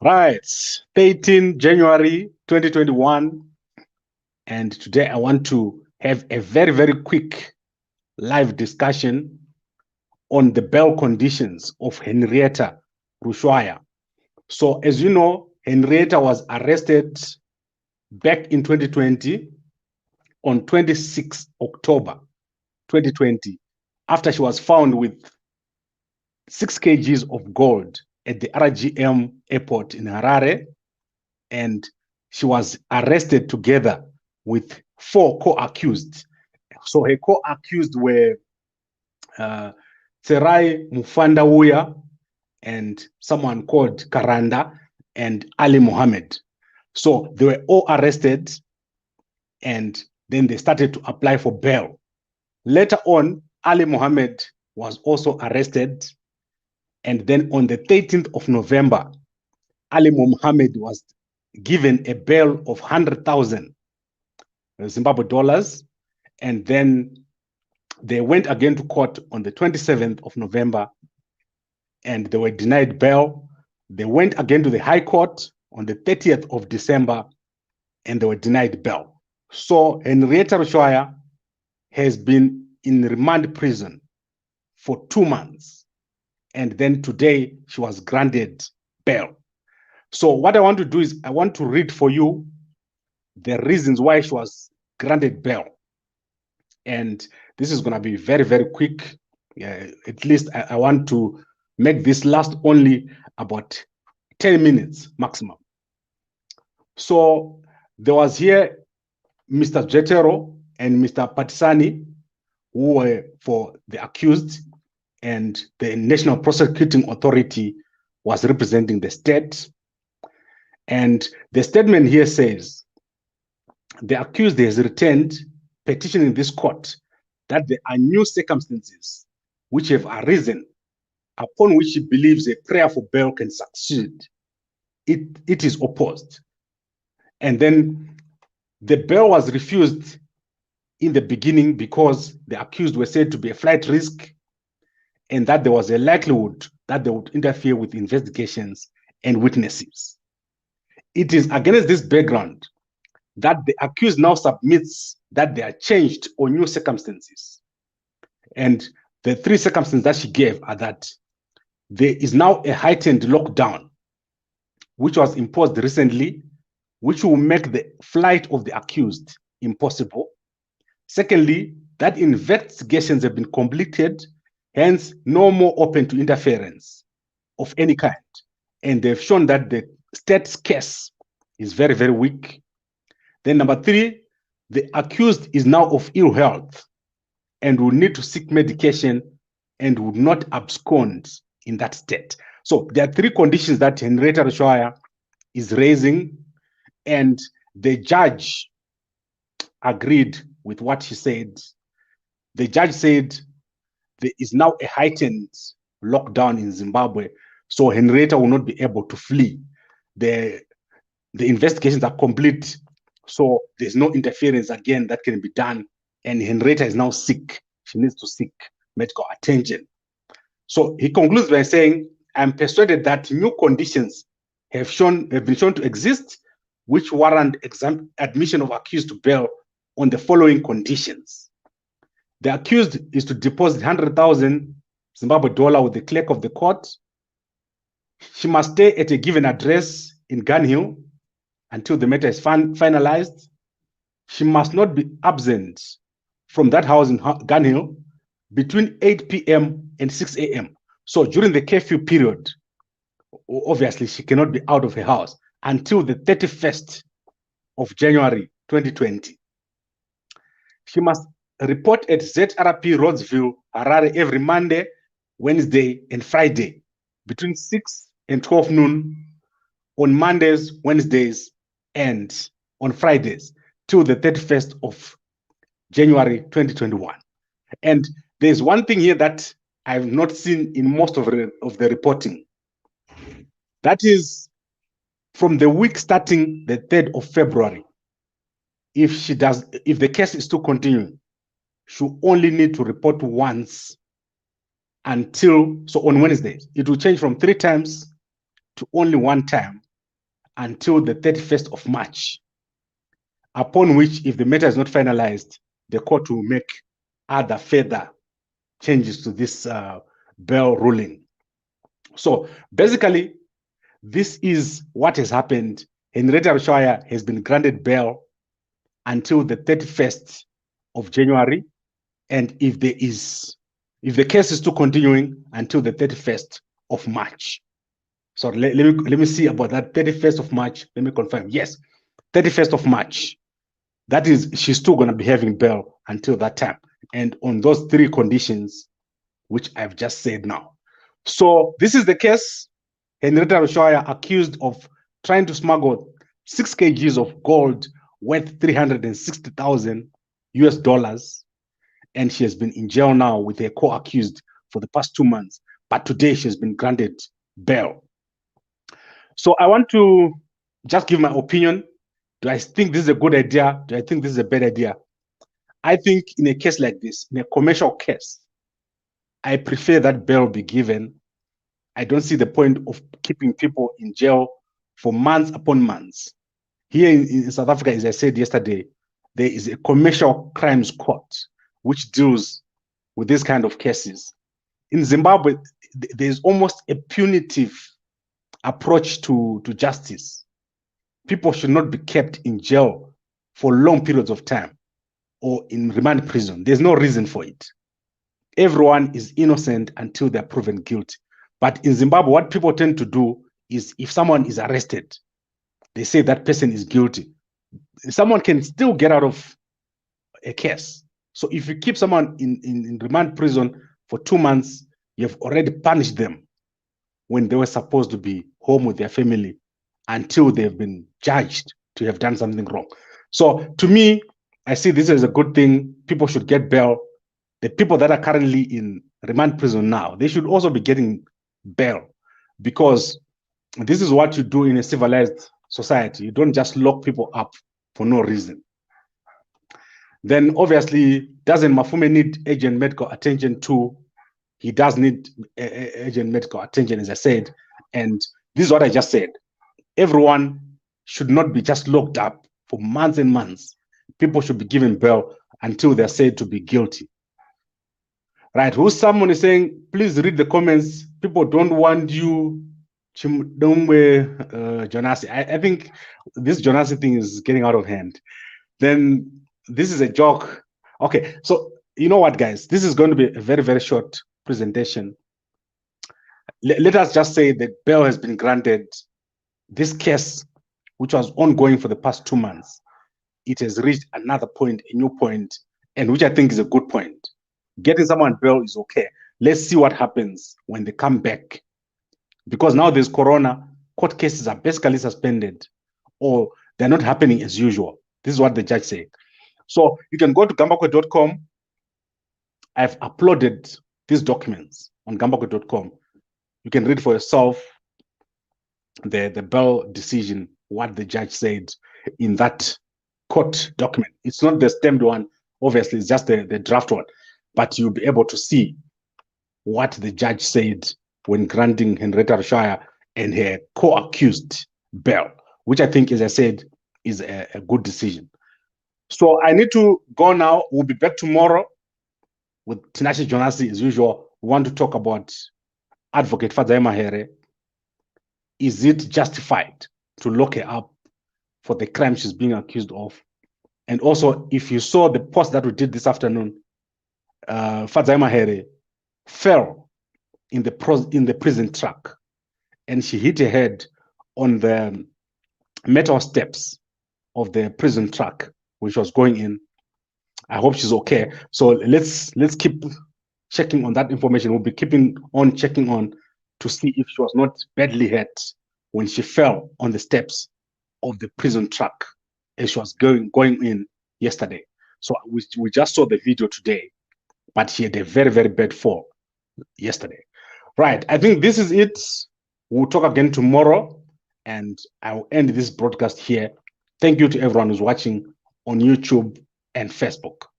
Right, 13 January 2021, and today I want to have a very, very quick live discussion on the bail conditions of Henrietta Rushwaya. So, as you know, Henrietta was arrested back in 2020 on 26 October 2020 after she was found with 6 kgs of gold at the RGM airport in Harare, and she was arrested together with 4 co-accused. So her co-accused were Tserai Mufandawuya and someone called Karanda and Ali Mohammed. So they were all arrested, and then they started to apply for bail. Later on, Ali Mohammed was also arrested, and then on the 13th of November, Ali Mohammed was given a bail of 100,000 Zimbabwe dollars, and then they went again to court on the 27th of November, and they were denied bail. They went again to the High Court on the 30th of December, and they were denied bail. So Henrietta Rushwaya has been in remand prison for 2 months, and then today she was granted bail. So what I want to do is I want to read for you the reasons why she was granted bail. And this is going to be very, very quick. At least I want to make this last only about 10 minutes maximum. So there was here Mr. Jetero and Mr. Patisani, who were for the accused, and the National Prosecuting Authority was representing the state. And the statement here says, the accused has returned petitioning this court that there are new circumstances which have arisen upon which he believes a prayer for bail can succeed. It is opposed. And then the bail was refused in the beginning because the accused were said to be a flight risk, and that there was a likelihood that they would interfere with investigations and witnesses. It is against this background that the accused now submits that there are changed or new circumstances. And the 3 circumstances that she gave are that there is now a heightened lockdown, which was imposed recently, which will make the flight of the accused impossible. Secondly, that investigations have been completed, hence no more open to interference of any kind. And they've shown that the state's case is very, very weak. Then number 3, the accused is now of ill health and will need to seek medication and would not abscond in that state. So there are 3 conditions that Henrietta Rushwaya is raising, and the judge agreed with what she said. The judge said there is now a heightened lockdown in Zimbabwe, so Henrietta will not be able to flee. The investigations are complete, so there's no interference again that can be done, and Henrietta is now sick. She needs to seek medical attention. So he concludes by saying, I'm persuaded that new conditions have been shown to exist, which warrant admission of accused to bail on the following conditions. The accused is to deposit 100,000 Zimbabwe dollar with the clerk of the court. She must stay at a given address in Gun Hill until the matter is finalized. She must not be absent from that house in Gun Hill between 8 p.m. and 6 a.m. So during the curfew period, obviously she cannot be out of her house until the 31st of January 2020. She must report at ZRP Rhodesville, Harare every Monday, Wednesday, and Friday between 6 and 12 noon on Mondays, Wednesdays, and on Fridays till the 31st of January 2021. And there's one thing here that I've not seen in most of the reporting. That is from the week starting the 3rd of February. If the case is still continuing, she only need to report once so on Wednesdays. It will change from 3 times to only 1 time until the 31st of March, upon which, if the matter is not finalized, the court will make other further changes to this bail ruling. So basically, this is what has happened. Henrietta Rushwaya has been granted bail until the 31st of January. And if the case is still continuing until the 31st of March. So let me see about that 31st of March. Let me confirm. Yes, 31st of March. That is, she's still going to be having bail until that time. And on those three conditions, which I've just said now. So this is the case. Henrietta Rushwaya accused of trying to smuggle 6 kgs of gold worth 360,000 US dollars. And she has been in jail now with her co-accused for the past 2 months. But today she has been granted bail. So I want to just give my opinion. Do I think this is a good idea? Do I think this is a bad idea? I think in a case like this, in a commercial case, I prefer that bail be given. I don't see the point of keeping people in jail for months upon months. Here in South Africa, as I said yesterday, there is a commercial crimes court which deals with this kind of cases. In Zimbabwe, there's almost a punitive approach to justice. People should not be kept in jail for long periods of time or in remand prison. There's no reason for it. Everyone is innocent until they're proven guilty. But in Zimbabwe, what people tend to do is if someone is arrested, they say that person is guilty. Someone can still get out of a case. So if you keep someone in remand prison for 2 months, you've already punished them when they were supposed to be home with their family until they've been judged to have done something wrong. So to me, I see this as a good thing. People should get bail. The people that are currently in remand prison now, they should also be getting bail, because this is what you do in a civilized society. You don't just lock people up for no reason. Then obviously, doesn't Mafume need urgent medical attention too? He does need urgent medical attention, as I said. And this is what I just said. Everyone should not be just locked up for months and months. People should be given bail until they're said to be guilty. Right? Who's someone is saying, please read the comments. People don't want you, Chimdomwe Jonasi. I think this Jonasi thing is getting out of hand. Then this is a joke. Okay, so you know what, guys? This is going to be a very, very short presentation. Let us just say that bail has been granted. This case, which was ongoing for the past 2 months, it has reached another point, a new point, and which I think is a good point. Getting someone bail is okay. Let's see what happens when they come back. Because now there's corona, court cases are basically suspended, or they're not happening as usual. This is what the judge said. So you can go to gambakwe.com. I've uploaded these documents on gambakwe.com. You can read for yourself the bail decision, what the judge said in that court document. It's not the stamped one, obviously, it's just the draft one. But you'll be able to see what the judge said when granting Henrietta Rushwaya and her co-accused bail, which I think, as I said, is a good decision. So I need to go now. We'll be back tomorrow with Tinashe Jonasi as usual. We want to talk about Advocate Fadzai Mahere. Is it justified to lock her up for the crime she's being accused of? And also, if you saw the post that we did this afternoon, Fadzai Mahere fell in the prison truck, and she hit her head on the metal steps of the prison truck which was going in. I hope she's okay. So let's keep checking on that information. We'll be keeping on checking on to see if she was not badly hurt when she fell on the steps of the prison truck as she was going in yesterday. So we just saw the video today, but she had a very, very bad fall yesterday. Right, I think this is it. We'll talk again tomorrow, and I will end this broadcast here. Thank you to everyone who's watching on YouTube and Facebook.